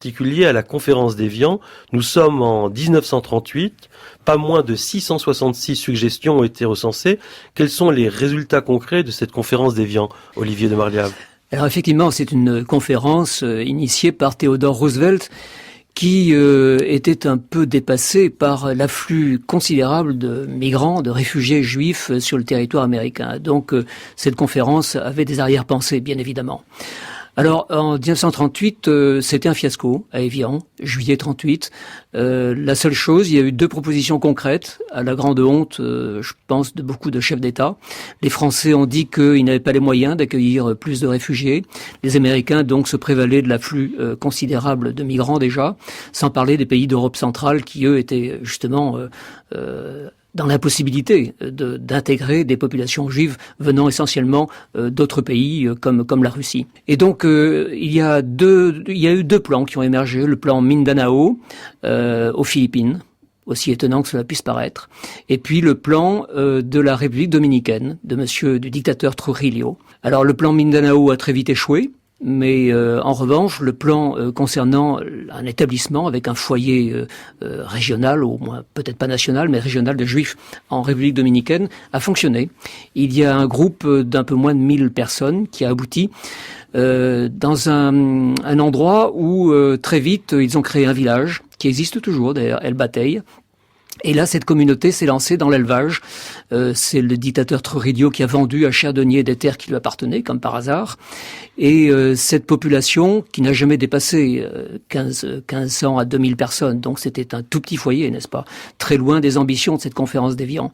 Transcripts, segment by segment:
particulier à la conférence d'Évian. Nous sommes en 1938, pas moins de 666 suggestions ont été recensées. Quels sont les résultats concrets de cette conférence d'Évian, Olivier de Marliave? Alors effectivement, c'est une conférence initiée par Theodore Roosevelt qui était un peu dépassé par l'afflux considérable de migrants, de réfugiés juifs sur le territoire américain. Donc cette conférence avait des arrière-pensées, bien évidemment. Alors, en 1938, c'était un fiasco à Évian, juillet 38. La seule chose, il y a eu 2 propositions concrètes, à la grande honte, je pense, de beaucoup de chefs d'État. Les Français ont dit qu'ils n'avaient pas les moyens d'accueillir plus de réfugiés. Les Américains, donc, se prévalaient de l'afflux considérable de migrants déjà, sans parler des pays d'Europe centrale qui, eux, étaient justement dans l'impossibilité d'intégrer des populations juives venant essentiellement d'autres pays comme la Russie. Et donc il y a eu 2 plans qui ont émergé, le plan Mindanao aux Philippines, aussi étonnant que cela puisse paraître, et puis le plan de la République dominicaine du dictateur Trujillo. Alors le plan Mindanao a très vite échoué. Mais en revanche, le plan concernant un établissement avec un foyer régional, au moins peut-être pas national, mais régional de juifs en République dominicaine, a fonctionné. Il y a un groupe d'un peu moins de 1000 personnes qui a abouti dans un endroit où très vite ils ont créé un village qui existe toujours, d'ailleurs, El Batey. Et là, cette communauté s'est lancée dans l'élevage. C'est le dictateur Trujillo qui a vendu à Chardonnier des terres qui lui appartenaient, comme par hasard. Et cette population, qui n'a jamais dépassé 1500 à 2000 personnes, donc c'était un tout petit foyer, n'est-ce pas? Très loin des ambitions de cette conférence d'Évian.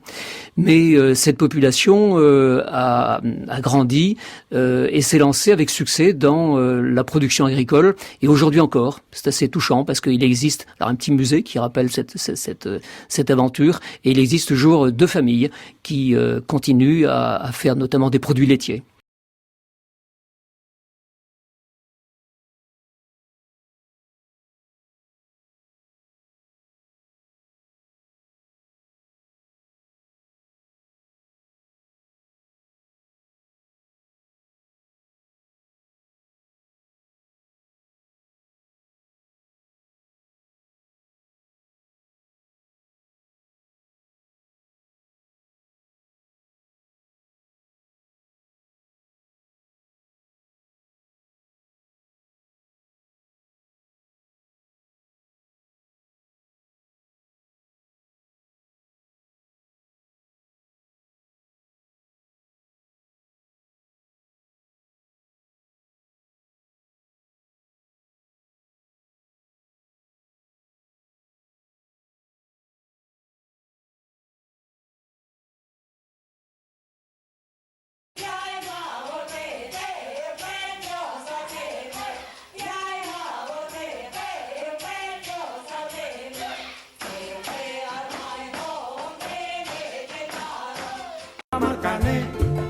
Mais cette population a grandi et s'est lancée avec succès dans la production agricole. Et aujourd'hui encore, c'est assez touchant parce qu'il existe alors un petit musée qui rappelle cette aventure, et il existe toujours 2 familles qui continuent à faire notamment des produits laitiers.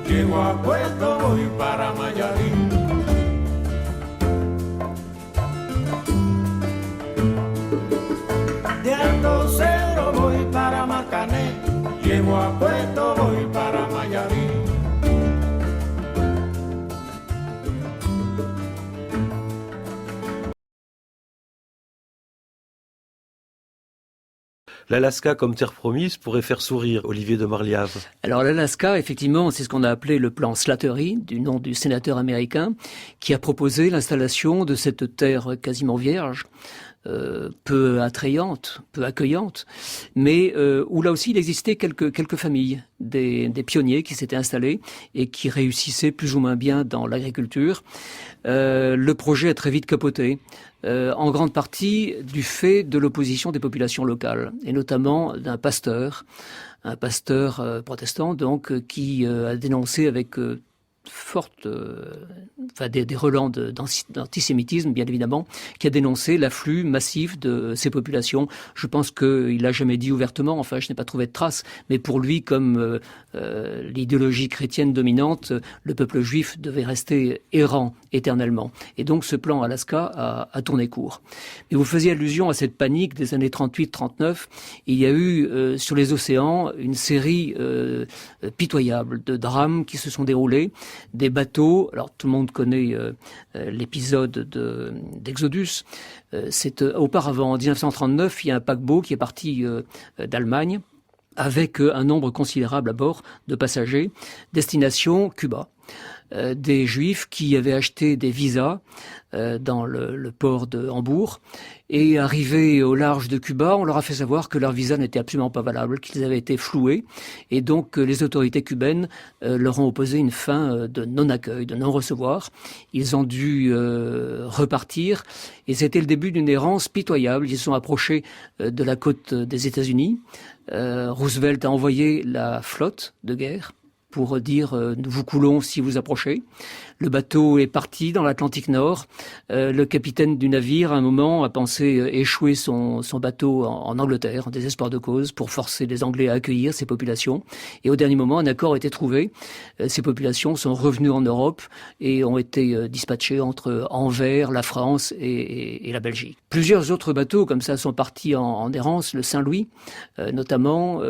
Llego a Puerto, voy para Mayarín. De Alto Cero voy para Macané, llego a Puerto, voy para Mayarín. L'Alaska comme terre promise pourrait faire sourire Olivier de Marliave. Alors l'Alaska, effectivement, c'est ce qu'on a appelé le plan Slattery, du nom du sénateur américain, qui a proposé l'installation de cette terre quasiment vierge, peu attrayante, peu accueillante, mais où là aussi il existait quelques familles, des pionniers qui s'étaient installés et qui réussissaient plus ou moins bien dans l'agriculture. Le projet a très vite capoté, en grande partie du fait de l'opposition des populations locales, et notamment d'un pasteur, un pasteur protestant donc qui a dénoncé avec des relents d'antisémitisme, bien évidemment, qui a dénoncé l'afflux massif de ces populations. Je pense qu'il l'a jamais dit ouvertement, enfin je n'ai pas trouvé de traces, mais pour lui, comme l'idéologie chrétienne dominante, le peuple juif devait rester errant éternellement. Et donc ce plan Alaska a tourné court. Mais vous faisiez allusion à cette panique des années 38-39. Il y a eu sur les océans une série pitoyable de drames qui se sont déroulés. des bateaux. Alors tout le monde connaît l'épisode d'Exodus. C'est auparavant, en 1939, il y a un paquebot qui est parti d'Allemagne avec un nombre considérable à bord de passagers, destination Cuba. Des Juifs qui avaient acheté des visas dans le port de Hambourg, et arrivés au large de Cuba, on leur a fait savoir que leur visa n'était absolument pas valable, qu'ils avaient été floués, et donc les autorités cubaines leur ont opposé une fin de non-accueil, de non-recevoir. Ils ont dû repartir, et c'était le début d'une errance pitoyable. Ils se sont approchés de la côte des États-Unis. Roosevelt a envoyé la flotte de guerre pour dire nous vous coulons si vous approchez. Le bateau est parti dans l'Atlantique Nord. Le capitaine du navire, à un moment, a pensé échouer son bateau en Angleterre, en désespoir de cause, pour forcer les Anglais à accueillir ces populations. Et au dernier moment, un accord a été trouvé. Ces populations sont revenues en Europe et ont été dispatchées entre Anvers, la France et la Belgique. Plusieurs autres bateaux comme ça sont partis en errance, le Saint-Louis notamment,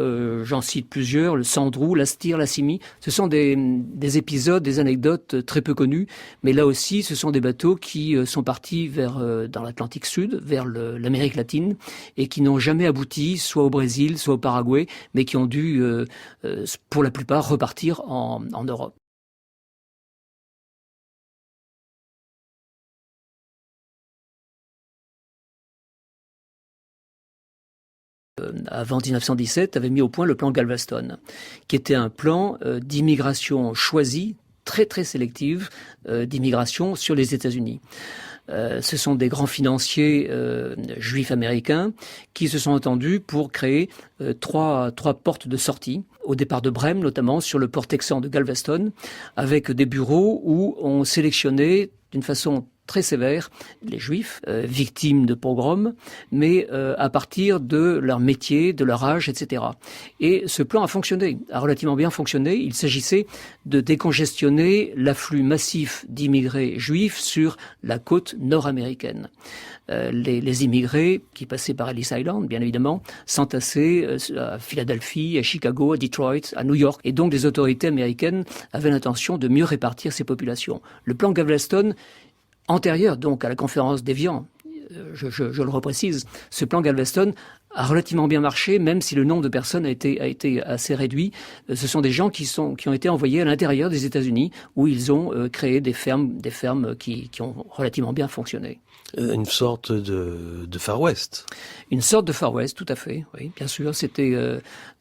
j'en cite plusieurs, le Sandrou, la Styr, la Simi. Ce sont des épisodes, des anecdotes très peu connus, mais là aussi, ce sont des bateaux qui sont partis dans l'Atlantique Sud, vers l'Amérique latine, et qui n'ont jamais abouti, soit au Brésil, soit au Paraguay, mais qui ont dû, pour la plupart, repartir en Europe. Avant 1917, avait mis au point le plan Galveston, qui était un plan d'immigration choisie, très très sélective, d'immigration sur les États-Unis. Ce sont des grands financiers juifs américains qui se sont entendus pour créer trois portes de sortie, au départ de Brême notamment, sur le port texan de Galveston, avec des bureaux où on sélectionnait d'une façon très sévère les Juifs, victimes de pogroms, mais à partir de leur métier, de leur âge, etc. Et ce plan a relativement bien fonctionné. Il s'agissait de décongestionner l'afflux massif d'immigrés juifs sur la côte nord-américaine. Les immigrés qui passaient par Ellis Island, bien évidemment, s'entassaient à Philadelphie, à Chicago, à Detroit, à New York. Et donc les autorités américaines avaient l'intention de mieux répartir ces populations. Le plan Galveston, antérieur donc à la conférence d'Évian, je le reprécise, ce plan Galveston a relativement bien marché, même si le nombre de personnes a été assez réduit. Ce sont des gens qui ont été envoyés à l'intérieur des États-Unis, où ils ont créé des fermes qui ont relativement bien fonctionné. Une sorte de Far West. Une sorte de Far West, tout à fait, oui, bien sûr. C'était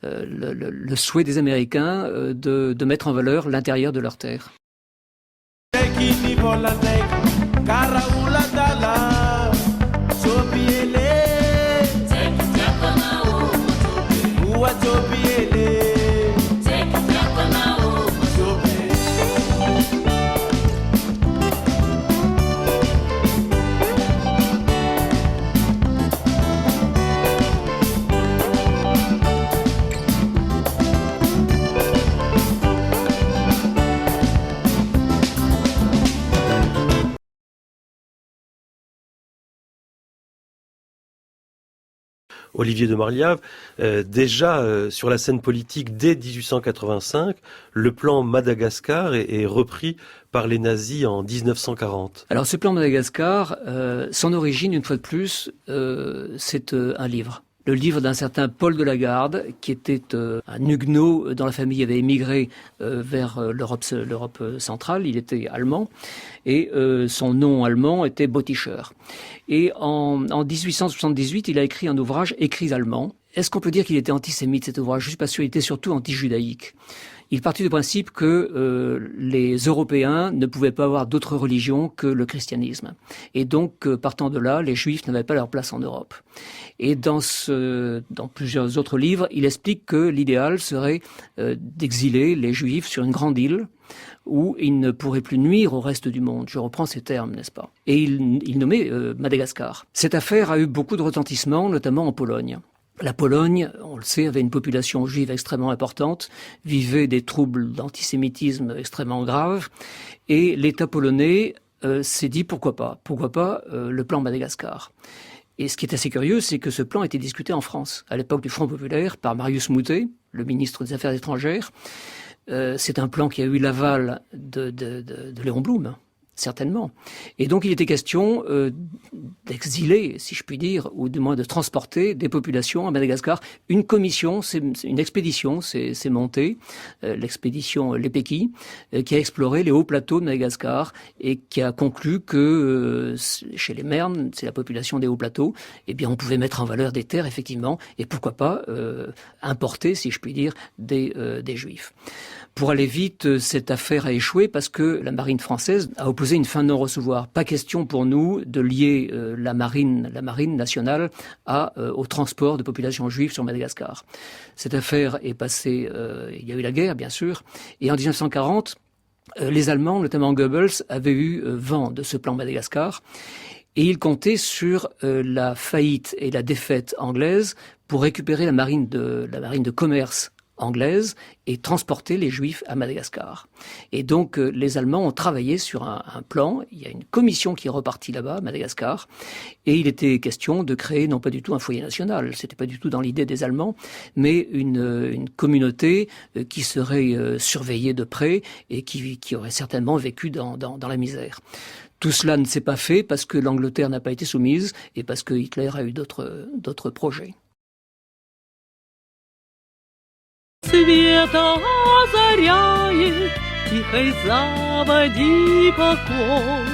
le souhait des Américains de mettre en valeur l'intérieur de leur terre. Olivier de Marliave, déjà sur la scène politique dès 1885, le plan Madagascar est repris par les nazis en 1940. Alors ce plan Madagascar, son origine, une fois de plus, c'est un livre. Le livre d'un certain Paul de Lagarde, qui était un huguenot dont la famille avait émigré vers l'Europe centrale. Il était allemand et son nom allemand était Bottischer. Et en 1878, il a écrit un ouvrage écrit allemand. Est-ce qu'on peut dire qu'il était antisémite, cet ouvrage? Je suis pas sûr, il était surtout anti-judaïque. Il partit du principe que les Européens ne pouvaient pas avoir d'autre religion que le christianisme. Et donc, partant de là, les Juifs n'avaient pas leur place en Europe. Et dans plusieurs autres livres, il explique que l'idéal serait d'exiler les Juifs sur une grande île où ils ne pourraient plus nuire au reste du monde. Je reprends ces termes, n'est-ce pas? Et il nommait Madagascar. Cette affaire a eu beaucoup de retentissement, notamment en Pologne. La Pologne, on le sait, avait une population juive extrêmement importante, vivait des troubles d'antisémitisme extrêmement graves, et l'État polonais s'est dit pourquoi pas le plan Madagascar. Et ce qui est assez curieux, c'est que ce plan a été discuté en France, à l'époque du Front populaire, par Marius Moutet, le ministre des Affaires étrangères, c'est un plan qui a eu l'aval de Léon Blum. Certainement. Et donc il était question d'exiler, si je puis dire, ou du moins de transporter des populations à Madagascar. Une commission, une expédition s'est montée, l'expédition Lepeki, qui a exploré les hauts plateaux de Madagascar et qui a conclu que chez les Mernes, c'est la population des hauts plateaux, eh bien on pouvait mettre en valeur des terres, effectivement, et pourquoi pas importer, si je puis dire, des Juifs. Pour aller vite, cette affaire a échoué parce que la marine française a opposé une fin de non-recevoir. Pas question pour nous de lier la marine nationale au transport de populations juives sur Madagascar. Cette affaire est passée, il y a eu la guerre bien sûr, et en 1940, les Allemands, notamment Goebbels, avaient eu vent de ce plan Madagascar. Et ils comptaient sur la faillite et la défaite anglaise pour récupérer la marine de commerce anglaise et transporter les Juifs à Madagascar. Et donc les Allemands ont travaillé sur un plan. Il y a une commission qui est repartie là-bas, à Madagascar, et il était question de créer non pas du tout un foyer national, c'était pas du tout dans l'idée des Allemands, mais une communauté qui serait surveillée de près et qui aurait certainement vécu dans la misère. Tout cela ne s'est pas fait parce que l'Angleterre n'a pas été soumise et parce que Hitler a eu d'autres projets. Света озаряет тихой заводи покой,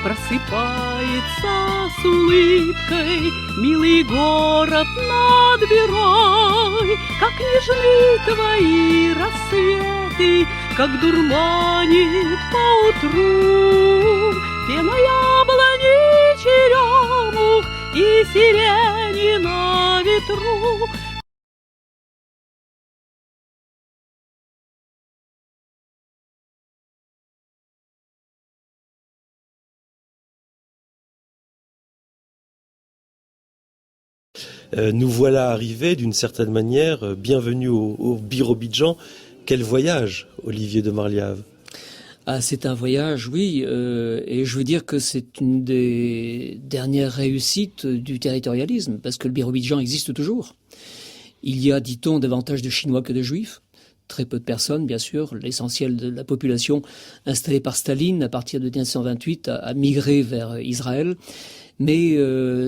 просыпается с улыбкой милый город над Берой, как нежны твои рассветы, как дурманит поутру пена яблони черемух и сирени на ветру. Nous voilà arrivés d'une certaine manière, bienvenue au Birobidjan. Quel voyage, Olivier de Marliave? Ah, c'est un voyage, oui, et je veux dire que c'est une des dernières réussites du territorialisme, parce que le Birobidjan existe toujours. Il y a, dit-on, davantage de Chinois que de Juifs. Très peu de personnes, bien sûr. L'essentiel de la population installée par Staline à partir de 1928 a migré vers Israël. Mais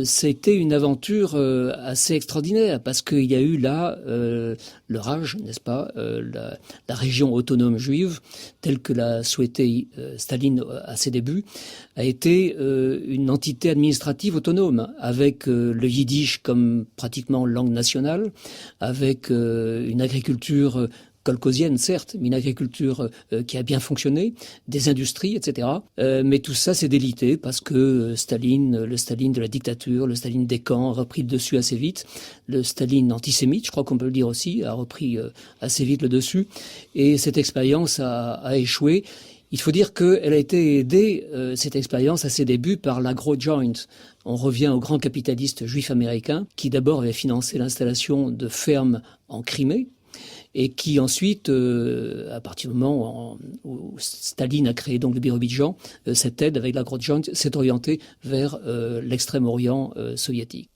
c'était une aventure assez extraordinaire parce qu'il y a eu là le Raj, n'est-ce pas, la région autonome juive telle que l'a souhaité Staline à ses débuts, a été une entité administrative autonome avec le yiddish comme pratiquement langue nationale, avec une agriculture kolkhosienne, certes, mais une agriculture qui a bien fonctionné, des industries, etc. Mais tout ça s'est délité parce que le Staline de la dictature, le Staline des camps a repris le dessus assez vite. Le Staline antisémite, je crois qu'on peut le dire aussi, a repris assez vite le dessus. Et cette expérience a échoué. Il faut dire qu'elle a été aidée, cette expérience, à ses débuts, par l'agro-joint. On revient au grand capitaliste juif américain qui d'abord avait financé l'installation de fermes en Crimée, et qui ensuite, à partir du moment où Staline a créé donc le Birobidjan, cette aide avec l'agro-joint s'est orientée vers l'extrême-orient soviétique.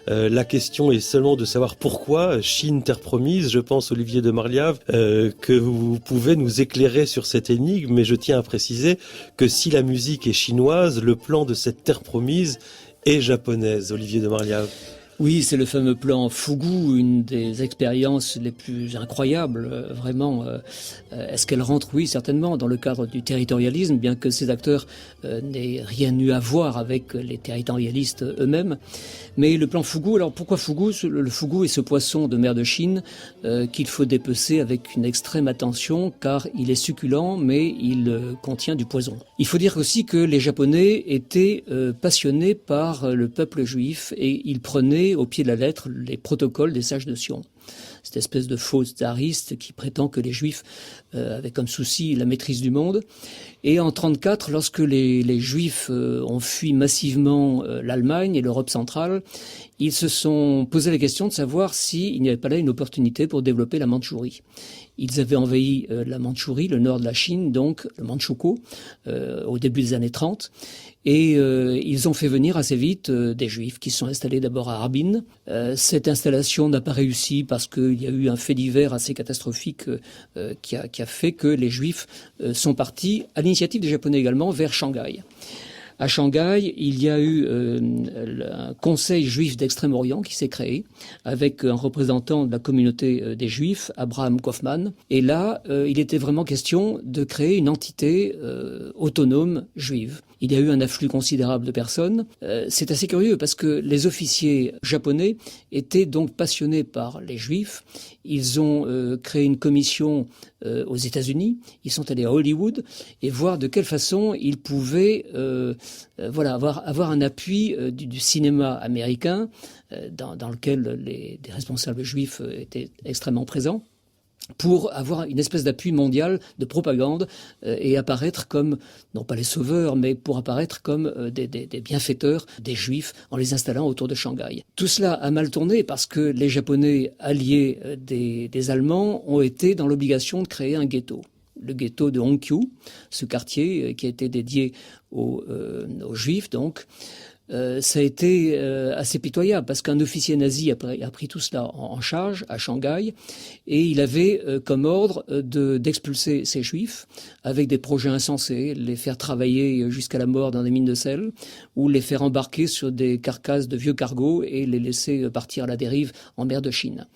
La question est seulement de savoir pourquoi Chine, terre promise. Je pense, Olivier de Marliave, que vous pouvez nous éclairer sur cette énigme, mais je tiens à préciser que si la musique est chinoise, le plan de cette terre promise est japonaise. Olivier de Marliave. Oui, c'est le fameux plan Fugu, une des expériences les plus incroyables, vraiment. Est-ce qu'elle rentre? Oui, certainement, dans le cadre du territorialisme, bien que ces acteurs n'aient rien eu à voir avec les territorialistes eux-mêmes. Mais le plan Fugu, alors pourquoi Fugu? Le Fugu est ce poisson de mer de Chine qu'il faut dépecer avec une extrême attention, car il est succulent, mais il contient du poison. Il faut dire aussi que les Japonais étaient passionnés par le peuple juif et ils prenaient au pied de la lettre les protocoles des sages de Sion. cette espèce de faux tsariste qui prétend que les Juifs avaient comme souci la maîtrise du monde. Et en 1934, lorsque les Juifs ont fui massivement l'Allemagne et l'Europe centrale, ils se sont posé la question de savoir s'il n'y avait pas là une opportunité pour développer la Mandchourie. Ils avaient envahi la Mandchourie, le nord de la Chine, donc le Mandchoukou, au début des années 30. Et ils ont fait venir assez vite des Juifs qui se sont installés d'abord à Harbin. Cette installation n'a pas réussi parce qu'il y a eu un fait divers assez catastrophique qui a fait que les Juifs sont partis, à l'initiative des Japonais également, vers Shanghai. À Shanghai, il y a eu un conseil juif d'Extrême-Orient qui s'est créé avec un représentant de la communauté des Juifs, Abraham Kaufman. Et là, il était vraiment question de créer une entité autonome juive. Il y a eu un afflux considérable de personnes. C'est assez curieux parce que les officiers japonais étaient donc passionnés par les Juifs. Ils ont créé une commission aux États-Unis. Ils sont allés à Hollywood et voir de quelle façon ils pouvaient avoir un appui du cinéma américain dans lequel des responsables juifs étaient extrêmement présents, pour avoir une espèce d'appui mondial de propagande et apparaître comme, non pas les sauveurs, mais pour apparaître comme des bienfaiteurs des Juifs en les installant autour de Shanghai. Tout cela a mal tourné parce que les Japonais alliés des Allemands ont été dans l'obligation de créer un ghetto. Le ghetto de Hongqiu, ce quartier qui a été dédié aux Juifs, donc. Ça a été assez pitoyable parce qu'un officier nazi a pris tout cela en charge à Shanghai et il avait comme ordre d'expulser ces Juifs avec des projets insensés, les faire travailler jusqu'à la mort dans des mines de sel ou les faire embarquer sur des carcasses de vieux cargos et les laisser partir à la dérive en mer de Chine.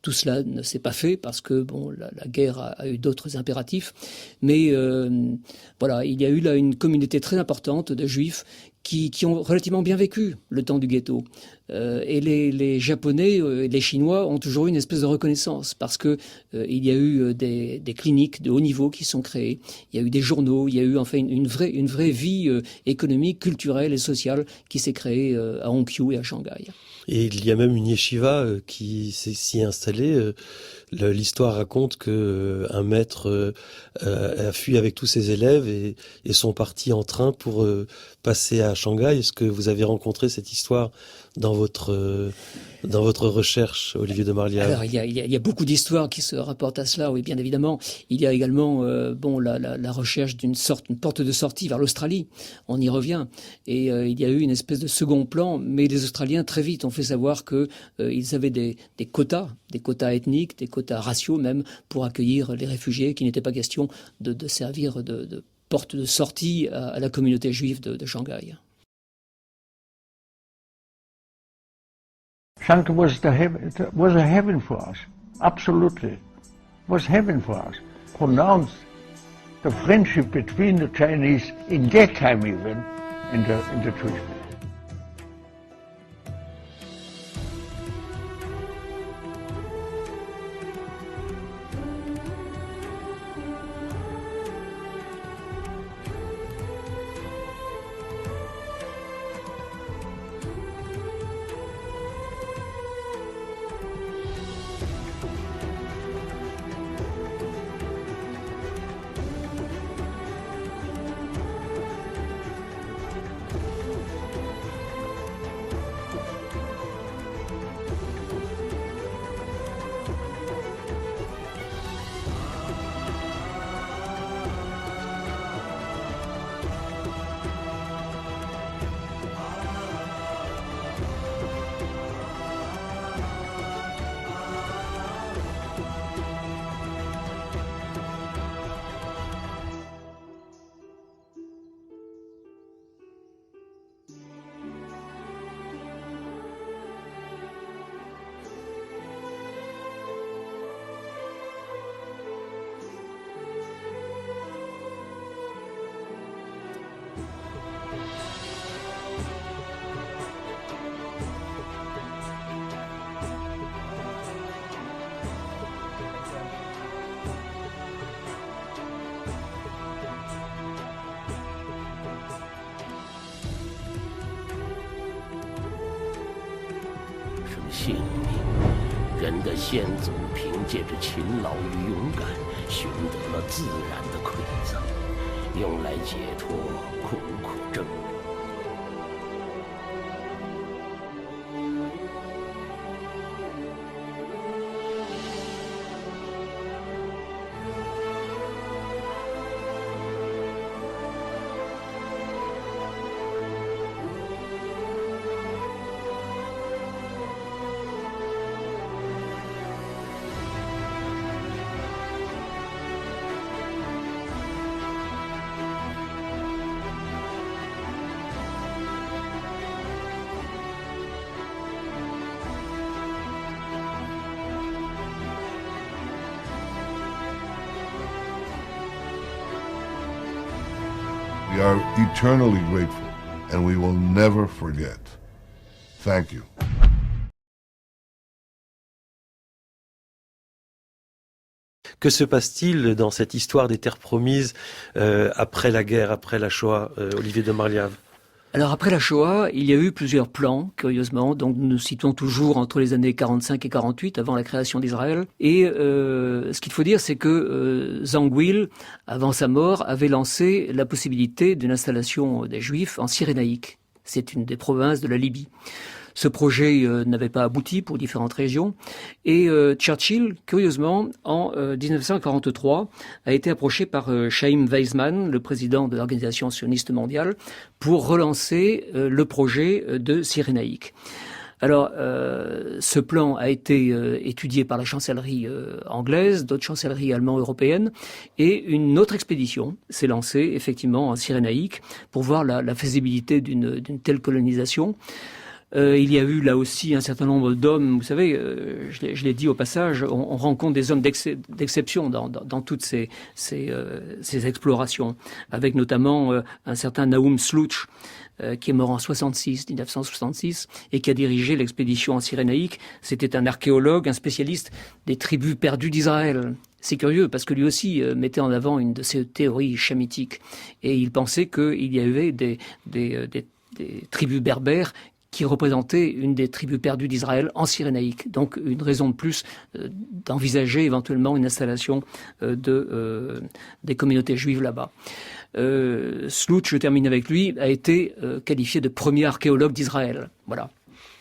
Tout cela ne s'est pas fait parce que la guerre a eu d'autres impératifs, mais il y a eu là une communauté très importante de Juifs qui ont relativement bien vécu le temps du ghetto. Et les Japonais et les Chinois ont toujours eu une espèce de reconnaissance parce que il y a eu des cliniques de haut niveau qui sont créées, il y a eu des journaux, il y a eu enfin une vraie vie économique, culturelle et sociale qui s'est créée à Hongqiu et à Shanghai. Et il y a même une yeshiva qui s'y est installée. L'histoire raconte que un maître a fui avec tous ses élèves et sont partis en train pour passer à Shanghai. Est-ce que vous avez rencontré cette histoire dans votre recherche, Olivier de Marliave? Alors, il y a beaucoup d'histoires qui se rapportent à cela, oui, bien évidemment. Il y a également, la recherche une porte de sortie vers l'Australie. On y revient. Et il y a eu une espèce de second plan, mais les Australiens, très vite, ont fait savoir que ils avaient des quotas ethniques, des quotas raciaux même, pour accueillir les réfugiés, qu'il n'était pas question de servir de porte de sortie à la communauté juive de Shanghai. Shanghai was a heaven for us, absolutely. Was heaven for us. Pronounced the friendship between the Chinese in that time even in the Jewish people. 人的先祖凭借着勤劳与勇敢，寻得了自然的馈赠，用来解脱苦苦挣扎。We are eternally grateful, and we will never forget. Thank you. Que se passe-t-il dans cette histoire des terres promises après la guerre, après la Shoah, Olivier de Marliave? Alors après la Shoah, il y a eu plusieurs plans, curieusement. Donc nous nous situons toujours entre les années 45 et 48, avant la création d'Israël. Et ce qu'il faut dire, c'est que Zangwill, avant sa mort, avait lancé la possibilité d'une installation des Juifs en Cyrénaïque. C'est une des provinces de la Libye. Ce projet n'avait pas abouti pour différentes régions. Et Churchill, curieusement, en 1943, a été approché par Chaim Weizmann, le président de l'Organisation sioniste mondiale, pour relancer le projet de Cyrénaïque. Alors, ce plan a été étudié par la chancellerie anglaise, d'autres chancelleries allemandes européennes, et une autre expédition s'est lancée, effectivement, en Cyrénaïque, pour voir la faisabilité d'une telle colonisation. Il y a eu là aussi un certain nombre d'hommes, vous savez, je l'ai dit au passage, on rencontre des hommes d'exception dans toutes ces explorations, avec notamment un certain Naum Sluch, qui est mort en 1966, et qui a dirigé l'expédition en Cyrénaïque. C'était un archéologue, un spécialiste des tribus perdues d'Israël. C'est curieux parce que lui aussi mettait en avant une de ses théories chamitiques, et il pensait qu'il y avait des tribus berbères qui représentait une des tribus perdues d'Israël en Cyrénaïque. Donc une raison de plus d'envisager éventuellement une installation des communautés juives là-bas. Sluch, je termine avec lui, a été qualifié de premier archéologue d'Israël. Voilà.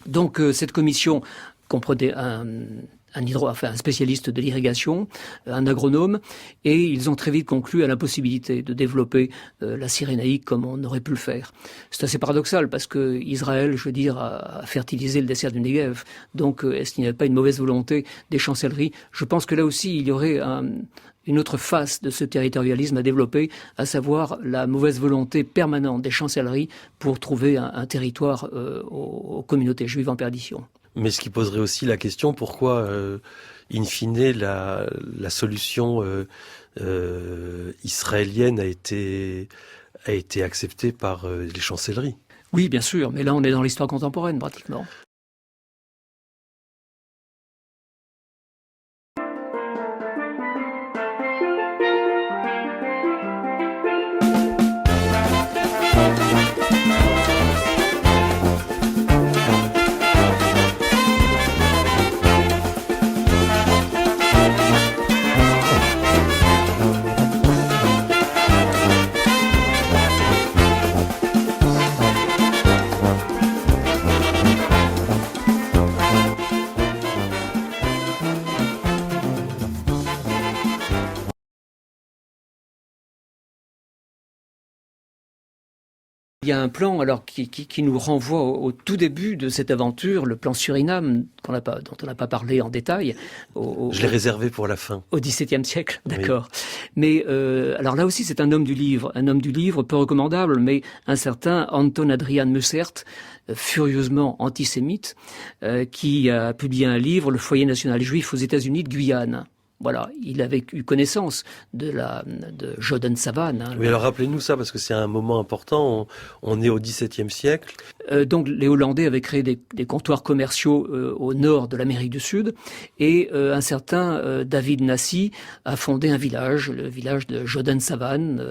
Donc cette commission comprenait un spécialiste de l'irrigation, un agronome, et ils ont très vite conclu à l'impossibilité de développer la Cyrénaïque comme on aurait pu le faire. C'est assez paradoxal parce que Israël, je veux dire, a fertilisé le désert du Negev. Donc, est-ce qu'il n'y avait pas une mauvaise volonté des chancelleries? Je pense que là aussi, il y aurait une autre face de ce territorialisme à développer, à savoir la mauvaise volonté permanente des chancelleries pour trouver un territoire aux communautés juives en perdition. Mais ce qui poserait aussi la question, pourquoi, in fine, la solution israélienne a été acceptée par les chancelleries? Oui, bien sûr, mais là on est dans l'histoire contemporaine pratiquement. Il y a un plan alors qui nous renvoie au tout début de cette aventure, le plan Suriname dont on n'a pas parlé en détail. Je l'ai réservé pour la fin. Au XVIIe siècle, d'accord. Oui. Mais alors là aussi c'est un homme du livre peu recommandable, mais un certain Anton Adrian Mussert, furieusement antisémite, qui a publié un livre, Le foyer national juif aux États-Unis de Guyane. Voilà, il avait eu connaissance de Joden Savan. Oui, alors rappelez-nous ça, parce que c'est un moment important. On est au XVIIe siècle. Donc les Hollandais avaient créé des comptoirs commerciaux au nord de l'Amérique du Sud, et un certain David Nassi a fondé un village, le village de Jodensavanne,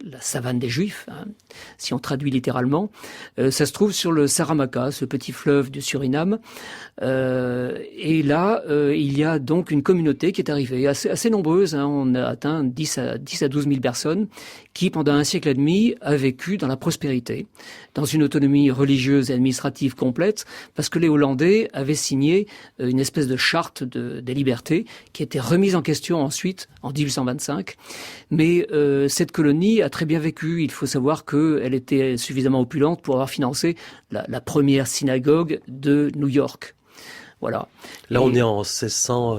la savane des Juifs, hein, si on traduit littéralement. Ça se trouve sur le Saramacca, ce petit fleuve du Suriname, et là il y a donc une communauté qui est arrivée, assez nombreuse, hein, on a atteint 10 à 12 000 personnes, qui pendant un siècle et demi a vécu dans la prospérité, dans une autonomie religieuse et administrative complète, parce que les Hollandais avaient signé une espèce de charte des libertés qui a été remise en question ensuite en 1825. Mais cette colonie a très bien vécu. Il faut savoir qu'elle était suffisamment opulente pour avoir financé la première synagogue de New York. Voilà. Là, on est en 1600...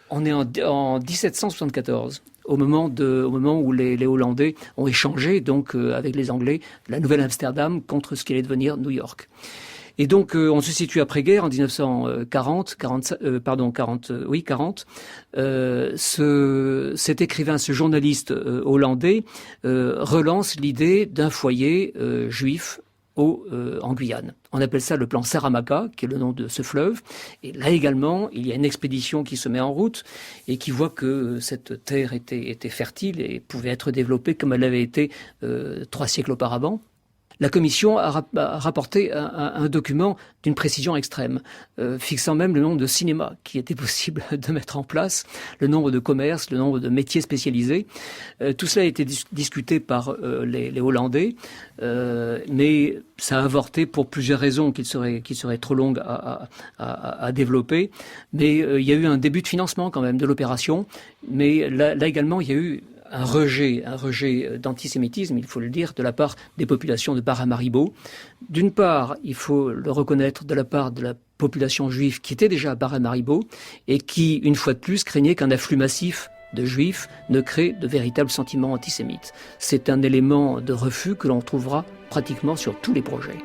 On est en 1774. Au moment où les Hollandais ont échangé donc avec les Anglais la Nouvelle-Amsterdam contre ce qui allait devenir New York. Et donc on se situe après-guerre en 1940. Cet écrivain, ce journaliste hollandais relance l'idée d'un foyer juif en Guyane. On appelle ça le plan Saramacca, qui est le nom de ce fleuve. Et là également, il y a une expédition qui se met en route et qui voit que cette terre était fertile et pouvait être développée comme elle avait été 3 siècles auparavant. La commission a rapporté un document d'une précision extrême, fixant même le nombre de cinémas qui était possible de mettre en place, le nombre de commerces, le nombre de métiers spécialisés. Tout cela a été discuté par les Hollandais, mais ça a avorté pour plusieurs raisons qui seraient trop longues à développer. Mais il y a eu un début de financement quand même de l'opération, mais là également il y a eu un rejet d'antisémitisme, il faut le dire, de la part des populations de Paramaribo. D'une part, il faut le reconnaître, de la part de la population juive qui était déjà à Paramaribo et qui, une fois de plus, craignait qu'un afflux massif de juifs ne crée de véritables sentiments antisémites. C'est un élément de refus que l'on trouvera pratiquement sur tous les projets.